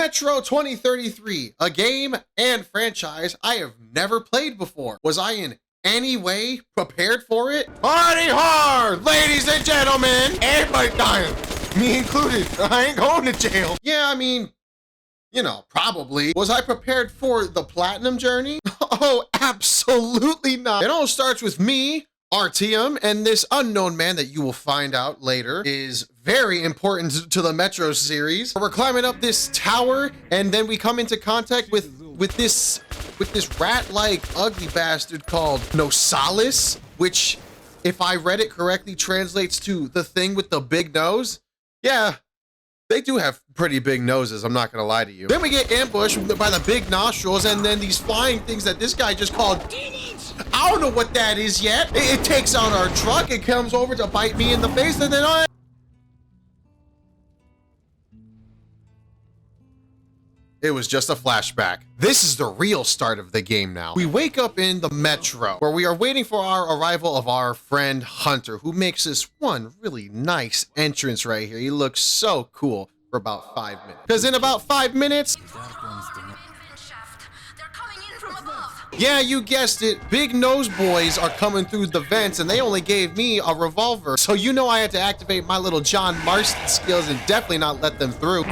Metro 2033, a game and franchise I have never played before. Was I in any way prepared for it? Party hard, ladies and gentlemen. Everybody dying, me included. I ain't going to jail. Yeah, I mean, you know, probably. Was I prepared for the platinum journey? Oh, absolutely not. It all starts with me, Artyom, and this unknown man that you will find out later is very important to the Metro series. We're climbing up this tower, and then we come into contact with this rat-like ugly bastard called Nosalis, which, if I read it correctly, translates to the thing with the big nose. Yeah, they do have pretty big noses, I'm not gonna lie to you. Then we get ambushed by the big nostrils, and then these flying things that this guy just called demons. I don't know what that is yet. It takes on our truck, it comes over to bite me in the face, and then it was just a flashback. This is the real start of the game now. We wake up in the Metro, where we are waiting for our arrival of our friend Hunter, who makes this one really nice entrance right here. He looks so cool for about 5 minutes. Because in about 5 minutes, yeah, you guessed it, big nose boys are coming through the vents, and they only gave me a revolver. So you know I had to activate my little John Marston skills and definitely not let them through.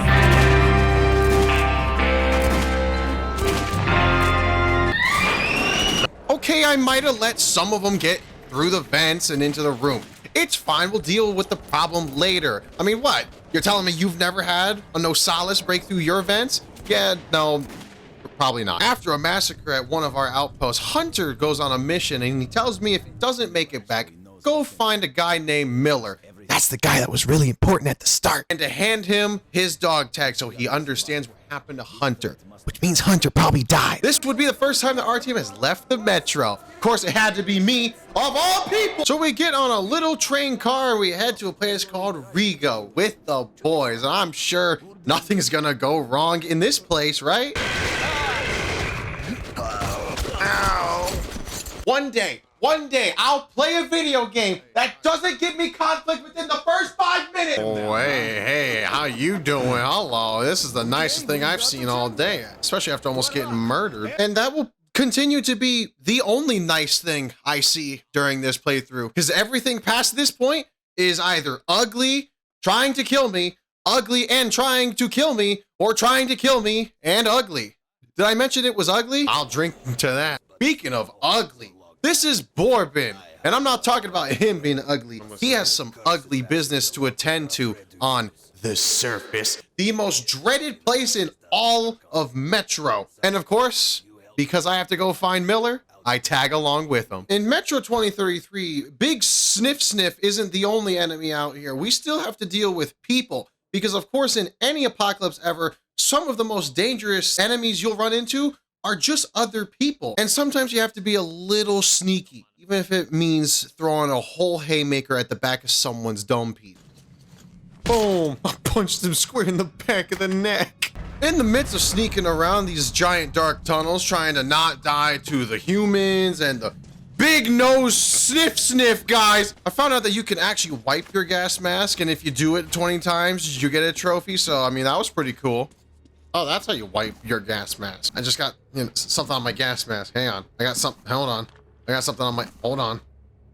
Okay, I might have let some of them get through the vents and into the room. It's fine, we'll deal with the problem later. I mean, what? You're telling me you've never had a Nosalis break through your vents? Yeah, no, probably not. After a massacre at one of our outposts, Hunter goes on a mission and he tells me if he doesn't make it back, go find a guy named Miller. That's the guy that was really important at the start. And to hand him his dog tag so he understands what happened to Hunter. Which means Hunter probably died. This would be the first time that Artyom has left the Metro. Of course, it had to be me, of all people. So we get on a little train car and we head to a place called Rigo with the boys. And I'm sure nothing's gonna go wrong in this place, right? Ow. One day, I'll play a video game that doesn't give me conflict within the first 5 minutes. Oh, hey, how you doing? Hello, this is the nicest thing I've seen all day, especially after almost getting murdered. And that will continue to be the only nice thing I see during this playthrough, because everything past this point is either ugly, trying to kill me, ugly and trying to kill me, or trying to kill me and ugly. Did I mention it was ugly? I'll drink to that. Speaking of ugly, this is Borbin, and I'm not talking about him being ugly. He has some ugly business to attend to on the surface, the most dreaded place in all of Metro. And of course, because I have to go find Miller, I tag along with him. In Metro 2033, Big Sniff Sniff isn't the only enemy out here. We still have to deal with people, because of course in any apocalypse ever, some of the most dangerous enemies you'll run into are just other people. And sometimes you have to be a little sneaky, even if it means throwing a whole haymaker at the back of someone's dome piece. Boom, I punched him square in the back of the neck. In the midst of sneaking around these giant dark tunnels, trying to not die to the humans and the big nose sniff guys, I found out that you can actually wipe your gas mask, and if you do it 20 times, you get a trophy. So, I mean, that was pretty cool. Oh, that's how you wipe your gas mask. I just got, you know, something on my gas mask. Hang on. I got something. Hold on. I got something on my. Hold on.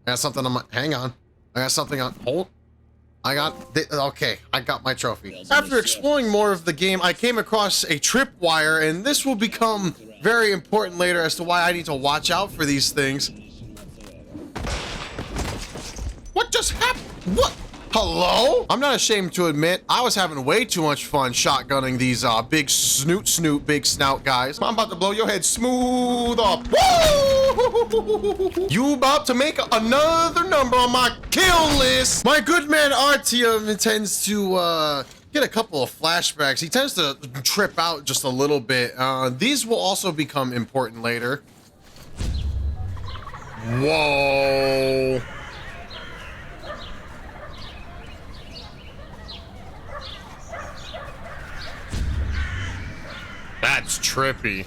I got something on my. Hang on. I got something on. Hold. I got. Okay. I got my trophy. After exploring more of the game, I came across a tripwire, and this will become very important later as to why I need to watch out for these things. What just happened? What? Hello? I'm not ashamed to admit, I was having way too much fun shotgunning these big big snout guys. I'm about to blow your head smooth off. Woo! You about to make another number on my kill list. My good man Artyom tends to get a couple of flashbacks. He tends to trip out just a little bit. These will also become important later. Whoa. That's trippy.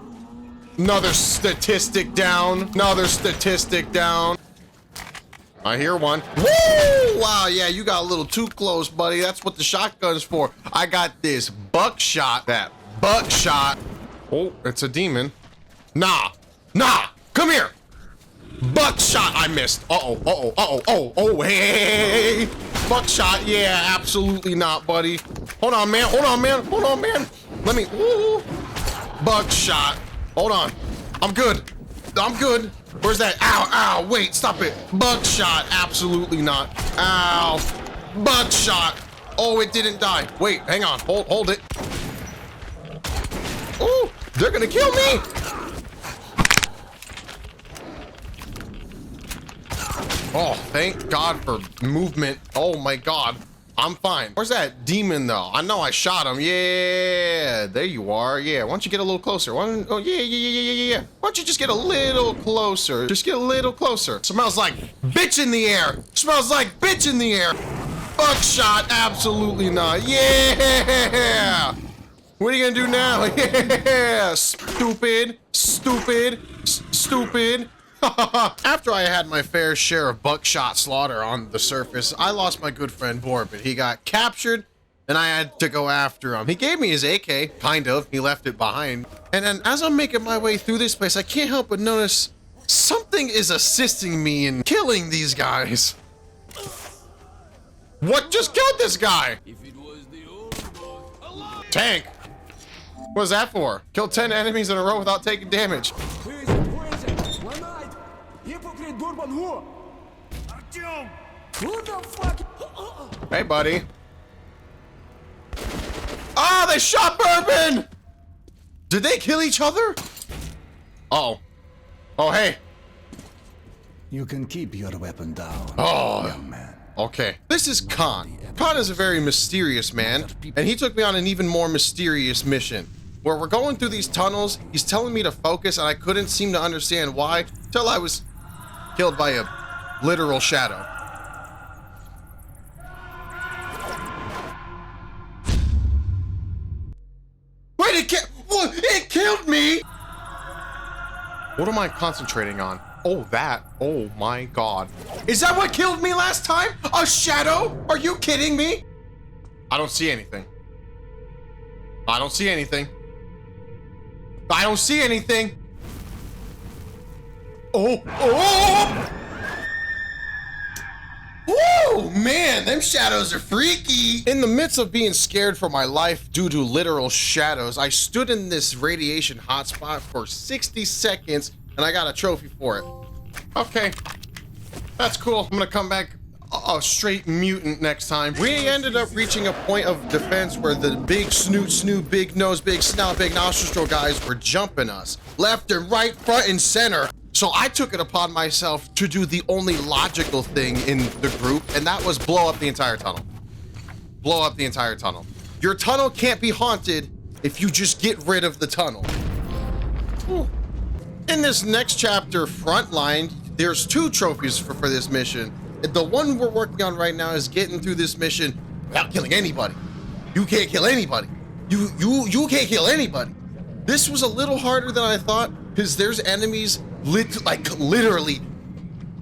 Another statistic down. Another statistic down. I hear one. Woo! Wow, yeah, you got a little too close, buddy. That's what the shotgun's for. I got this buckshot that Buckshot. Oh, it's a demon. Nah, come here. Buckshot, I missed. Oh, hey. Buckshot, yeah, absolutely not, buddy. Hold on, man. Let me, ooh. Buckshot. Hold on. I'm good. Where's that? Ow, wait, stop it. Buckshot, absolutely not. Ow. Buckshot. Oh, it didn't die. Wait, hang on, hold it. Ooh, they're gonna kill me. Oh, thank God for movement. Oh my God, I'm fine. Where's that demon though? I know I shot him. Yeah, there you are. Yeah, why don't you get a little closer? Oh, yeah. Why don't you just get a little closer? Just get a little closer. Smells like bitch in the air. Buckshot, absolutely not. Yeah. What are you gonna do now? Yeah, stupid. After I had my fair share of buckshot slaughter on the surface, I lost my good friend Borbit. He got captured, and I had to go after him. He gave me his AK, kind of. He left it behind. And then as I'm making my way through this place, I can't help but notice something is assisting me in killing these guys. What just killed this guy? Tank. What was that for? Killed 10 enemies in a row without taking damage. Artyom! Who the fuck? Hey, buddy. Oh, they shot Bourbon! Did they kill each other? Oh, hey. You can keep your weapon down, young man. Okay. This is Khan. Khan is a very mysterious man, and he took me on an even more mysterious mission. Where we're going through these tunnels, he's telling me to focus, and I couldn't seem to understand why, till I was killed by a literal shadow. Wait, it killed me! What am I concentrating on? Oh, that. Oh my God. Is that what killed me last time? A shadow? Are you kidding me? I don't see anything. I don't see anything. Oh! Whoa, man, them shadows are freaky. In the midst of being scared for my life due to literal shadows, I stood in this radiation hotspot for 60 seconds and I got a trophy for it. Okay, that's cool. I'm gonna come back a straight mutant next time. We ended up reaching a point of defense where the big snoot, big nose, big snout, big nostril guys were jumping us left and right, front and center. So I took it upon myself to do the only logical thing in the group, and that was blow up the entire tunnel. Your tunnel can't be haunted if you just get rid of the tunnel. Whew. In this next chapter, Frontline, there's 2 trophies for this mission. The one we're working on right now is getting through this mission without killing anybody. You can't kill anybody. You can't kill anybody. This was a little harder than I thought because there's enemies literally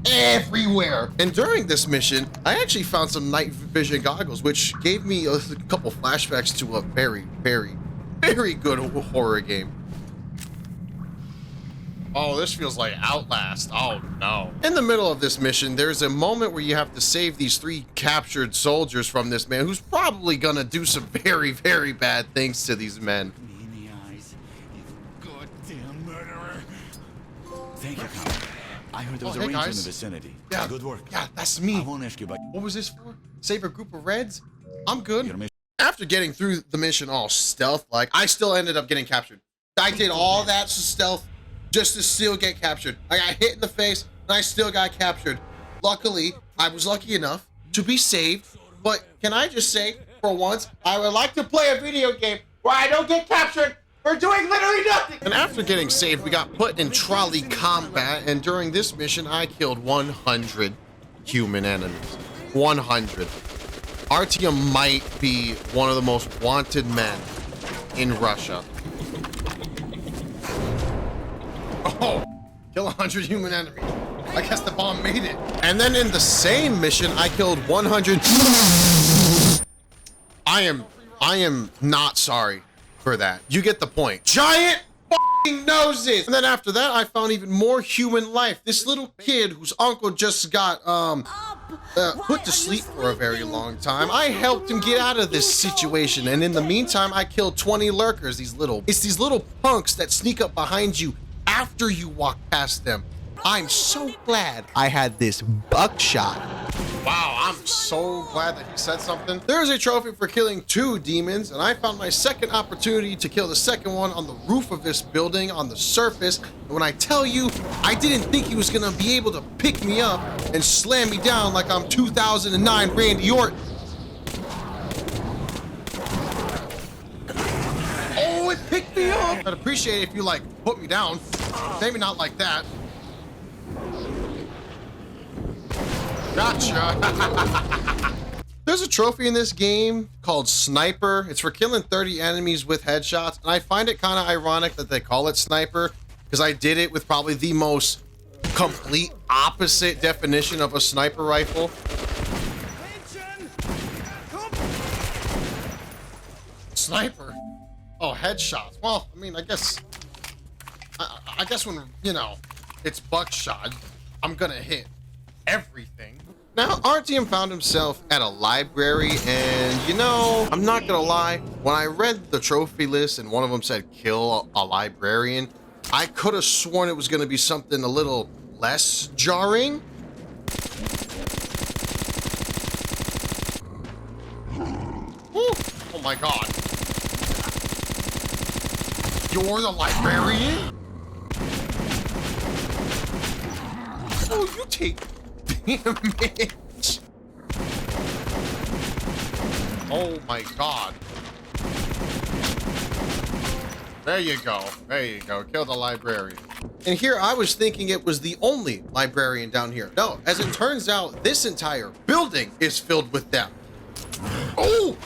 everywhere. And during this mission, I actually found some night vision goggles, which gave me a couple flashbacks to a very, very, very good horror game. Oh, this feels like Outlast. Oh, no. In the middle of this mission, there's a moment where you have to save these 3 captured soldiers from this man who's probably gonna do some very, very bad things to these men. In the eyes, you goddamn murderer. Thank you, Colonel. I heard there was a ranger in the vicinity. Yeah, good work. Yeah, that's me. I won't ask you about... What was this for? Save a group of Reds? I'm good. After getting through the mission all stealth-like, I still ended up getting captured. I did all that stealth just to still get captured. I got hit in the face, and I still got captured. Luckily, I was lucky enough to be saved, but can I just say, for once, I would like to play a video game where I don't get captured for doing literally nothing. And after getting saved, we got put in trolley combat, and during this mission, I killed 100 human enemies. 100. Artyom might be one of the most wanted men in Russia. Oh, kill 100 human enemies. I guess the bomb made it. And then in the same mission, I killed 100. I am not sorry. for that. You get the point. Giant fucking noses. And then after that, I found even more human life. This little kid whose uncle just got put to sleep for a very long time. I helped him get out of this situation, and in the meantime, I killed 20 lurkers. It's these little punks that sneak up behind you after you walk past them. I'm so glad I had this buckshot. Wow, I'm so glad that he said something. There's a trophy for killing 2 demons, and I found my second opportunity to kill the second one on the roof of this building on the surface. And when I tell you, I didn't think he was gonna be able to pick me up and slam me down like I'm 2009 Randy Orton. Oh, it picked me up. I'd appreciate it if you like put me down. Maybe not like that. Gotcha. There's a trophy in this game called Sniper. It's for killing 30 enemies with headshots. And I find it kind of ironic that they call it Sniper because I did it with probably the most complete opposite definition of a sniper rifle. Sniper? Oh, headshots. Well, I mean, I guess when, you know, it's buckshot, I'm gonna hit everything. Now, Artyom found himself at a library, and you know, I'm not gonna lie, when I read the trophy list and one of them said kill a librarian, I could have sworn it was gonna be something a little less jarring. Woo. Oh my god. You're the librarian? Oh, you take damage. Oh my god. There you go. There you go. Kill the librarian. And here I was thinking it was the only librarian down here. No, as it turns out, this entire building is filled with them. Oh!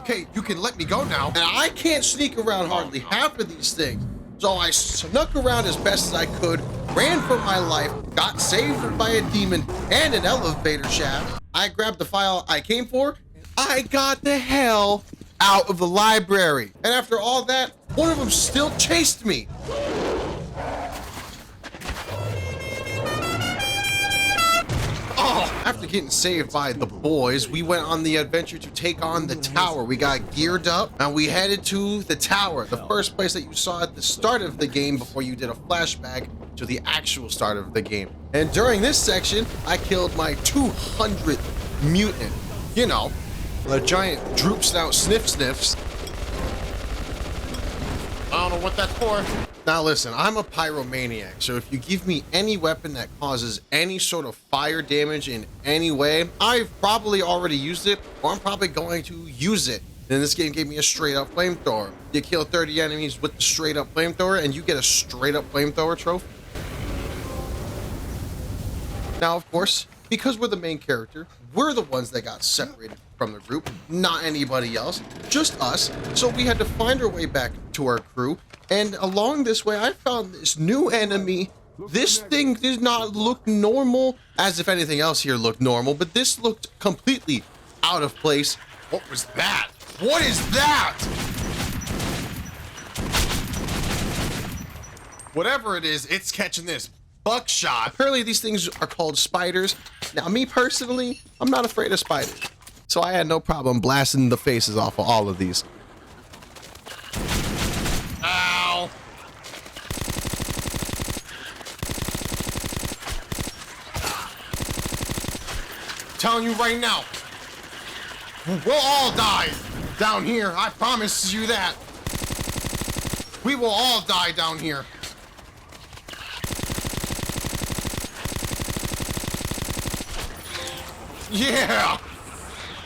Okay, you can let me go now. And I can't sneak around hardly half of these things. So I snuck around as best as I could, ran for my life, got saved by a demon and an elevator shaft. I grabbed the file I came for. I got the hell out of the library. And after all that, one of them still chased me. Oh, after getting saved by the boys, we went on the adventure to take on the tower. We got geared up and we headed to the tower, the first place that you saw at the start of the game before you did a flashback to the actual start of the game. And during this section, I killed my 200th mutant. You know, the giant droop snout sniffs. I don't know what that's for. Now listen, I'm a pyromaniac, so if you give me any weapon that causes any sort of fire damage in any way, I've probably already used it, or I'm probably going to use it. And this game gave me a straight up flamethrower. You kill 30 enemies with the straight up flamethrower, and you get a straight up flamethrower trophy. Now, of course, because we're the main character, we're the ones that got separated from the group, not anybody else, just us. So we had to find our way back to our crew. And along this way, I found this new enemy. This thing did not look normal, as if anything else here looked normal, but this looked completely out of place. What was that? What is that? Whatever it is, it's catching this buckshot. Apparently these things are called spiders. Now, me personally, I'm not afraid of spiders. So I had no problem blasting the faces off of all of these. Ow. I'm telling you right now, we'll all die down here. I promise you that. We will all die down here. Yeah,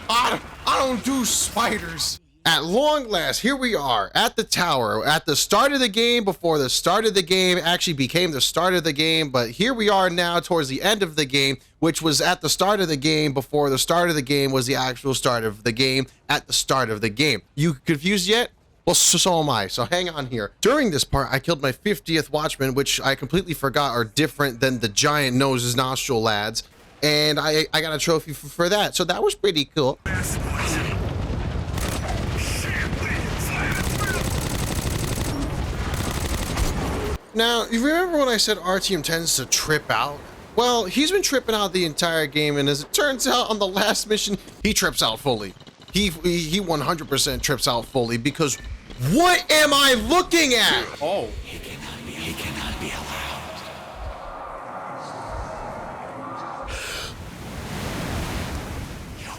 I don't do spiders. At long last, here we are at the tower, at the start of the game, before the start of the game actually became the start of the game. But here we are now towards the end of the game, which was at the start of the game before the start of the game was the actual start of the game at the start of the game. You confused yet? Well, so am I, so hang on here. During this part, I killed my 50th watchman, which I completely forgot are different than the giant noses nostril lads. And I got a trophy for that, so that was pretty cool. Now, you remember when I said Artyom tends to trip out? Well, he's been tripping out the entire game, and as it turns out, on the last mission, he trips out fully. He 100% trips out fully because what am I looking at? Oh. He cannot be allowed. You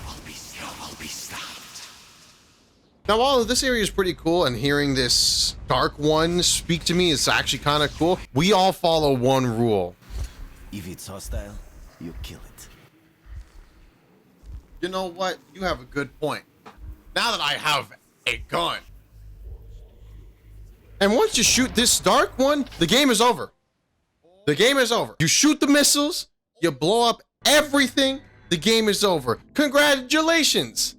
will be stopped. Now, while this area is pretty cool, and hearing this Dark One speak to me is actually kind of cool, we all follow one rule. If it's hostile, you kill it. You know what? You have a good point. Now that I have a gun. And once you shoot this Dark One, the game is over. The game is over. You shoot the missiles, you blow up everything, the game is over. Congratulations.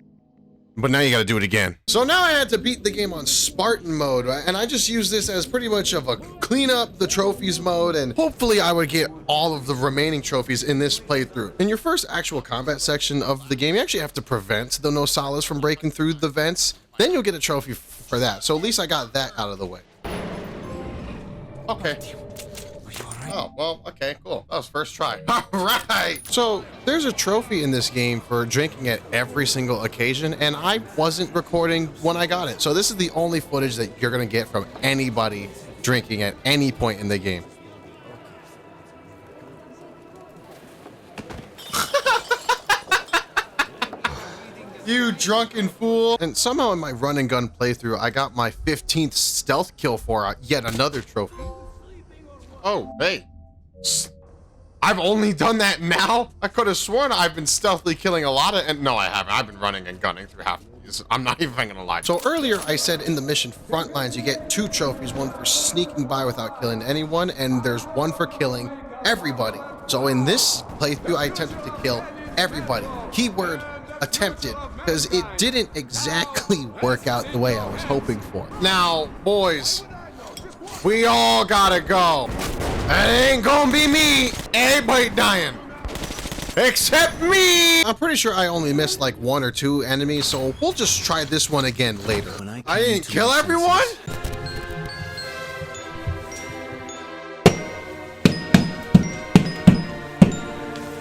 But now you gotta do it again. So now I had to beat the game on Spartan mode, right? And I just use this as pretty much of a clean up the trophies mode, and hopefully I would get all of the remaining trophies in this playthrough. In your first actual combat section of the game, you actually have to prevent the Nosalas from breaking through the vents. Then you'll get a trophy for that. So at least I got that out of the way. Okay. Oh, well, okay, cool. That was first try. All right. So there's a trophy in this game for drinking at every single occasion, and I wasn't recording when I got it. So this is the only footage that you're going to get from anybody drinking at any point in the game. You drunken fool. And somehow in my run and gun playthrough, I got my 15th stealth kill for yet another trophy. Oh, hey. I've only done that now? I could have sworn I've been stealthily killing a lot of, and no, I haven't. I've been running and gunning through half of these. I'm not even gonna lie. So earlier I said in the mission Frontlines, you get 2 trophies, one for sneaking by without killing anyone, and there's one for killing everybody. So in this playthrough, I attempted to kill everybody. Keyword attempted, because it didn't exactly work out the way I was hoping for. Now, boys, we all gotta go. That ain't gonna be me. Everybody dying. Except me. I'm pretty sure I only missed like 1 or 2 enemies, so we'll just try this one again later. I didn't kill everyone?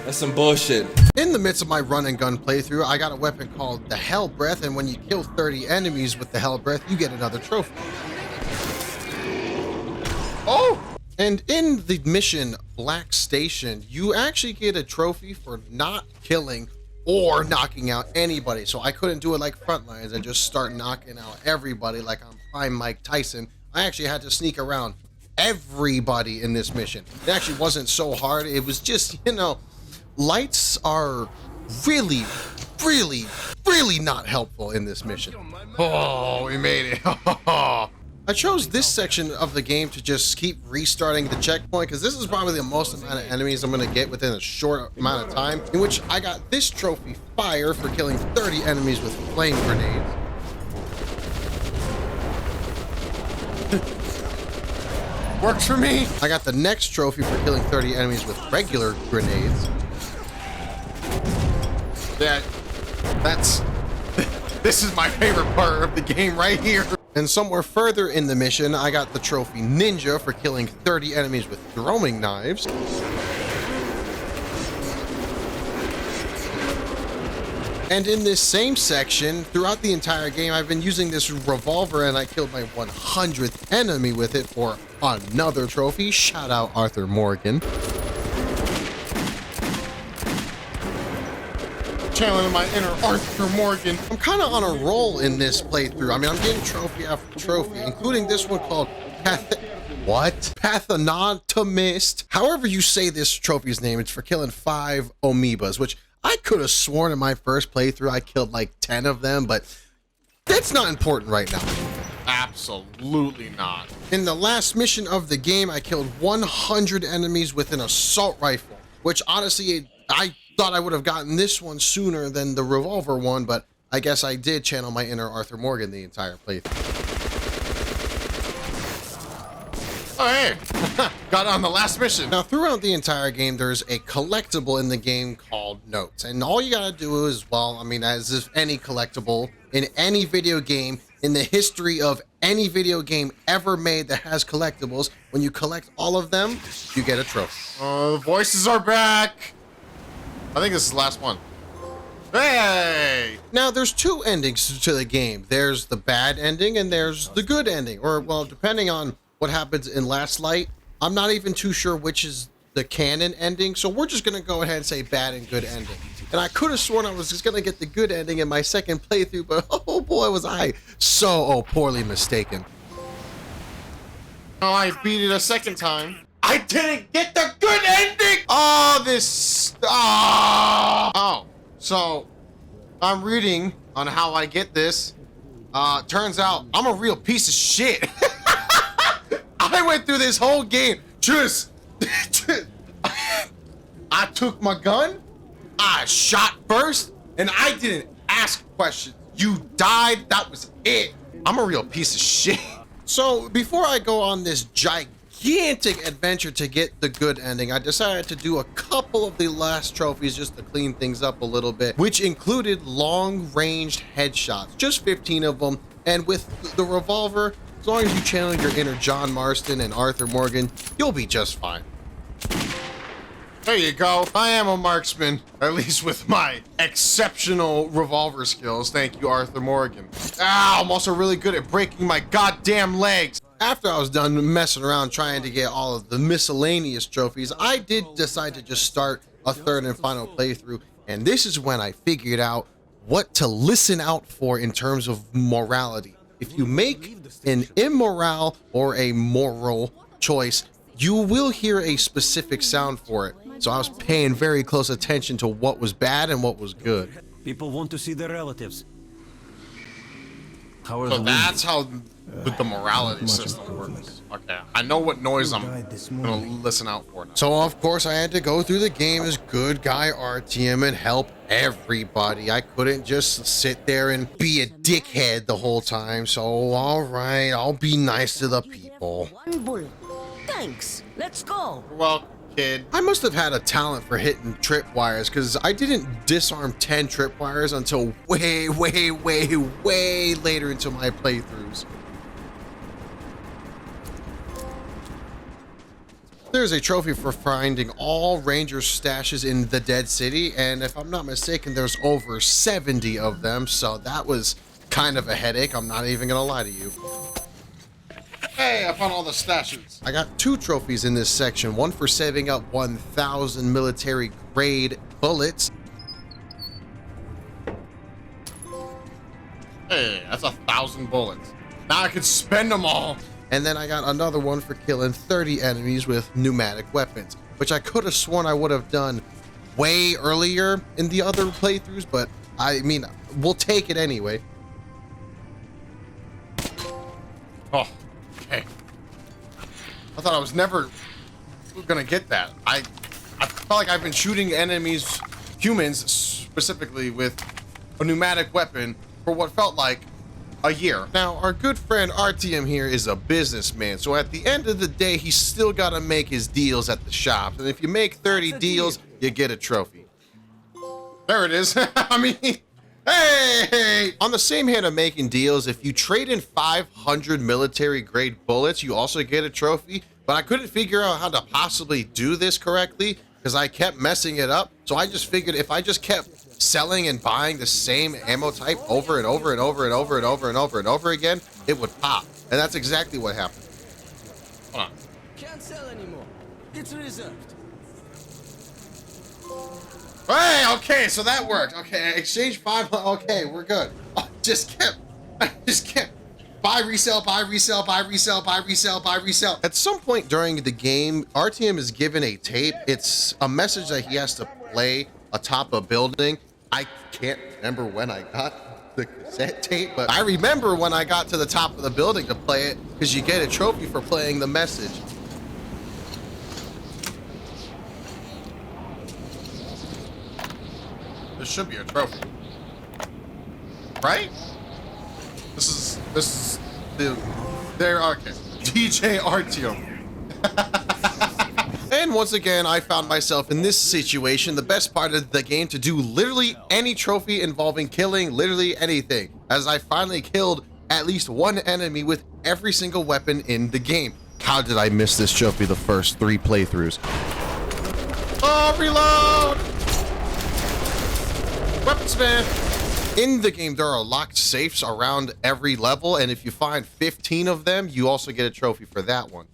That's some bullshit. In the midst of my run and gun playthrough, I got a weapon called the Hell Breath, and when you kill 30 enemies with the Hell Breath, you get another trophy. Oh! And in the mission Black Station, you actually get a trophy for not killing or knocking out anybody. So I couldn't do it like Frontlines and just start knocking out everybody like I'm Prime Mike Tyson. I actually had to sneak around everybody in this mission. It actually wasn't so hard. It was just, you know, lights are really, really, really not helpful in this mission. Oh, we made it. I chose this section of the game to just keep restarting the checkpoint because this is probably the most amount of enemies I'm going to get within a short amount of time, in which I got this trophy, Fire, for killing 30 enemies with flame grenades. Works for me. I got the next trophy for killing 30 enemies with regular grenades. This is my favorite part of the game right here. And somewhere further in the mission, I got the trophy Ninja for killing 30 enemies with throwing knives. And in this same section, throughout the entire game, I've been using this revolver, and I killed my 100th enemy with it for another trophy. Shout out Arthur Morgan. Channeling my inner Arthur Morgan. I'm kind of on a roll in this playthrough. I mean, I'm getting trophy after trophy, including this one called Pathonatomist. However you say this trophy's name, it's for killing 5 amoebas, which I could have sworn in my first playthrough I killed like 10 of them, but that's not important right now. Absolutely not. In the last mission of the game, I killed 100 enemies with an assault rifle, which honestly, I thought I would have gotten this one sooner than the revolver one, but I guess I did channel my inner Arthur Morgan the entire playthrough. Oh, hey, got on the last mission. Now, throughout the entire game, there's a collectible in the game called Notes. And all you gotta do is, well, I mean, as if any collectible in any video game, in the history of any video game ever made that has collectibles. When you collect all of them, you get a trophy. Oh, the voices are back. I think this is the last one. Hey! Now, there's two endings to the game. There's the bad ending and there's the good ending. Or, well, depending on what happens in Last Light, I'm not even too sure which is the canon ending. So we're just going to go ahead and say bad and good ending. And I could have sworn I was just going to get the good ending in my second playthrough, but oh boy, was I so poorly mistaken. Oh, I beat it a second time. I didn't get the good ending! Oh, this... Oh, so I'm reading on how I get this. Turns out I'm a real piece of shit. I went through this whole game just... I took my gun, I shot first, and I didn't ask questions. You died, that was it. I'm a real piece of shit. So before I go on this gigantic adventure to get the good ending, I decided to do a couple of the last trophies just to clean things up a little bit, which included long-ranged headshots, just 15 of them. And with the revolver, as long as you channel your inner John Marston and Arthur Morgan, you'll be just fine. There you go. I am a marksman, at least with my exceptional revolver skills. Thank you, Arthur Morgan. Ow, I'm also really good at breaking my goddamn legs. After I was done messing around trying to get all of the miscellaneous trophies, I did decide to just start a third and final playthrough. And this is when I figured out what to listen out for in terms of morality. If you make an immoral or a moral choice, you will hear a specific sound for it. So I was paying very close attention to what was bad and what was good. People want to see their relatives. How are So the that's how the morality system works. Okay, I know what noise I'm gonna listen out for now. So of course I had to go through the game as good guy Artyom and help everybody. I couldn't just sit there and be a dickhead the whole time. So all right, I'll be nice to the people. One bullet. Thanks. Let's go. Well, kid, I must have had a talent for hitting tripwires because I didn't disarm 10 tripwires until way later into my playthroughs. There's a trophy for finding all ranger stashes in the dead city, and if I'm not mistaken, there's over 70 of them, so that was kind of a headache. I'm not even gonna lie to you. Hey, I found all the stashes. I got 2 trophies in this section, one for saving up 1,000 military grade bullets. Hey, that's 1,000 bullets. Now I could spend them all. And then I got another one for killing 30 enemies with pneumatic weapons, which I could have sworn I would have done way earlier in the other playthroughs, but I mean, we'll take it anyway. Oh, okay. I thought I was never gonna get that. I felt like I've been shooting enemies, humans specifically, with a pneumatic weapon for what felt like a year. Now, our good friend Artyom here is a businessman, so at the end of the day, he's still got to make his deals at the shops. And if you make 30 deals, you get a trophy. There it is. I mean, hey! On the same hand of making deals, if you trade in 500 military grade bullets, you also get a trophy. But I couldn't figure out how to possibly do this correctly because I kept messing it up. So I just figured if I just kept selling and buying the same ammo type over and over and over and over and over and over and over again, it would pop. And that's exactly what happened. Hold on. Can't sell anymore. It's reserved. Hey, okay, so that worked. Okay, exchange 5. Okay, we're good. I just kept buy, resell, buy, resell, buy, resell, buy, resell, buy, resell. At some point during the game, Artyom is given a tape. It's a message that he has to play atop a building. I can't remember when I got the cassette tape, but I remember when I got to the top of the building to play it because you get a trophy for playing the message. There should be a trophy, right? This is there. Okay, DJ Artyom. And once again, I found myself in this situation, the best part of the game, to do literally any trophy involving killing literally anything, as I finally killed at least one enemy with every single weapon in the game. How did I miss this trophy the first 3 playthroughs? Oh, reload! Weaponsmith! In the game, there are locked safes around every level, and if you find 15 of them, you also get a trophy for that one.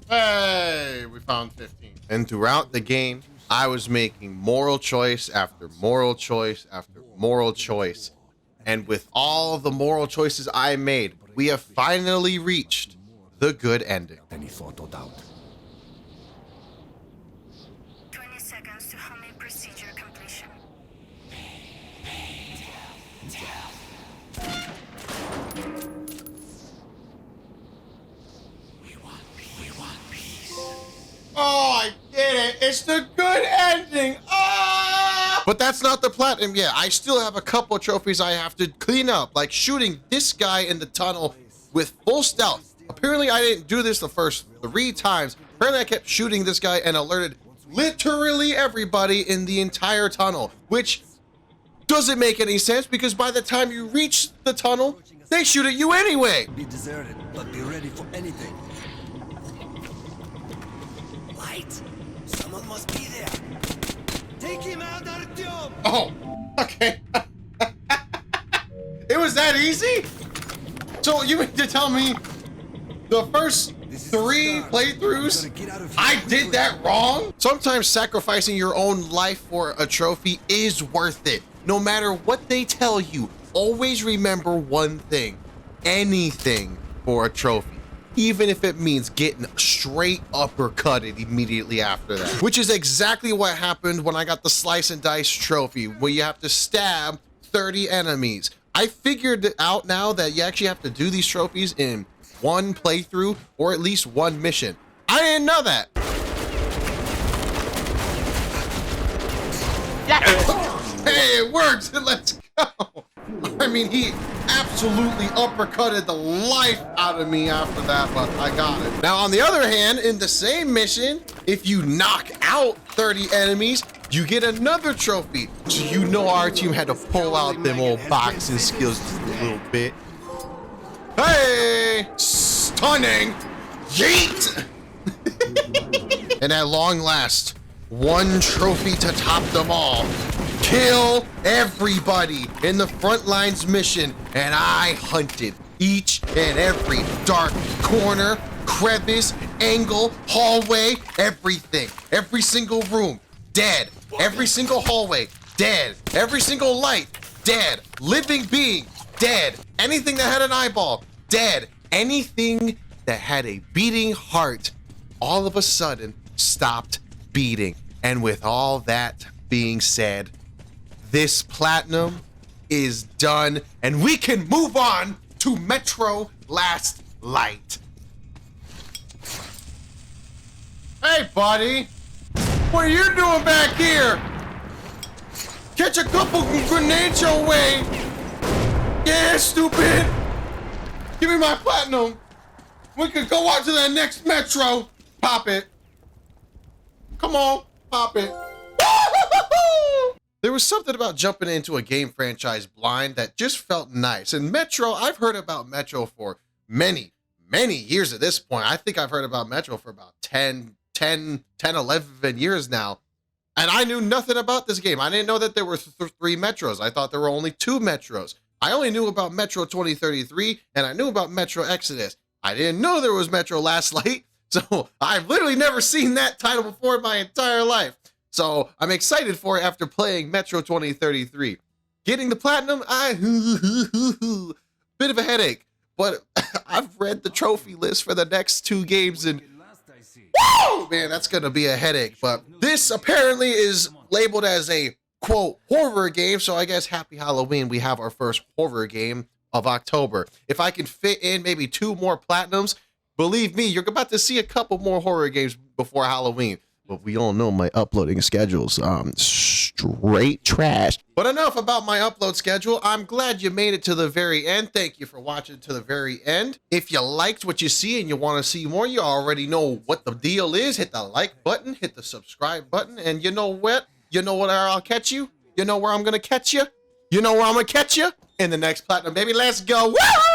Hey, we found 15. And throughout the game, I was making moral choice after moral choice after moral choice. And with all the moral choices I made, we have finally reached the good ending. Any thought or doubt? 20 seconds to homing procedure completion. We want peace. Oh, I get it. It's the good ending. Ah! But that's not the platinum yet. I still have a couple trophies I have to clean up, like shooting this guy in the tunnel with full stealth. Apparently, I didn't do this the first 3 times. Apparently, I kept shooting this guy and alerted literally everybody in the entire tunnel, which doesn't make any sense because by the time you reach the tunnel, they shoot at you anyway. Be deserted, but be ready for anything. Light! Someone must be there. Take him out, Artyom! Oh, okay. It was that easy? So you mean to tell me the first 3 playthroughs, I did that wrong? Sometimes sacrificing your own life for a trophy is worth it. No matter what they tell you, always remember one thing. Anything for a trophy. Even if it means getting straight uppercutted immediately after that. Which is exactly what happened when I got the Slice and Dice trophy, where you have to stab 30 enemies. I figured out now that you actually have to do these trophies in 1 playthrough or at least 1 mission. I didn't know that. Hey, it works. Let's go. I mean, he absolutely uppercutted the life out of me after that, but I got it. Now, on the other hand, in the same mission, if you knock out 30 enemies, you get another trophy. So you know our team had to pull out them old boxing skills just a little bit. Hey! Stunning! Yeet! And at long last, 1 trophy to top them all. Kill everybody in the front lines mission, and I hunted each and every dark corner, crevice, angle, hallway, everything. Every single room, dead. Every single hallway, dead. Every single light, dead. Living being, dead. Anything that had an eyeball, dead. Anything that had a beating heart, all of a sudden stopped beating. And with all that being said, this platinum is done, and we can move on to Metro Last Light. Hey, buddy. What are you doing back here? Catch a couple grenades your way. Yeah, stupid. Give me my platinum. We could go on to the next Metro. Pop it. Come on, pop it. There was something about jumping into a game franchise blind that just felt nice. And Metro, I've heard about Metro for many years at this point. I think I've heard about Metro for about 10, 11 years now. And I knew nothing about this game. I didn't know that there were 3 Metros. I thought there were only 2 Metros. I only knew about Metro 2033, and I knew about Metro Exodus. I didn't know there was Metro Last Light, so I've literally never seen that title before in my entire life. So I'm excited for it after playing Metro 2033. Getting the platinum, bit of a headache, but I've read the trophy list for the next 2 games, and woo! Man, that's gonna be a headache. But this apparently is labeled as a, quote, horror game, so I guess happy Halloween. We have our first horror game of October. If I can fit in maybe 2 more platinums, believe me, you're about to see a couple more horror games before Halloween. But we all know my uploading schedule's straight trash. But enough about my upload schedule. I'm glad you made it to the very end. Thank you for watching to the very end. If you liked what you see and you want to see more, you already know what the deal is. Hit the like button, hit the subscribe button, and you know what? You know where I'll catch you? You know where I'm gonna catch you? You know where I'm gonna catch you? In the next platinum, baby. Let's go. Woo!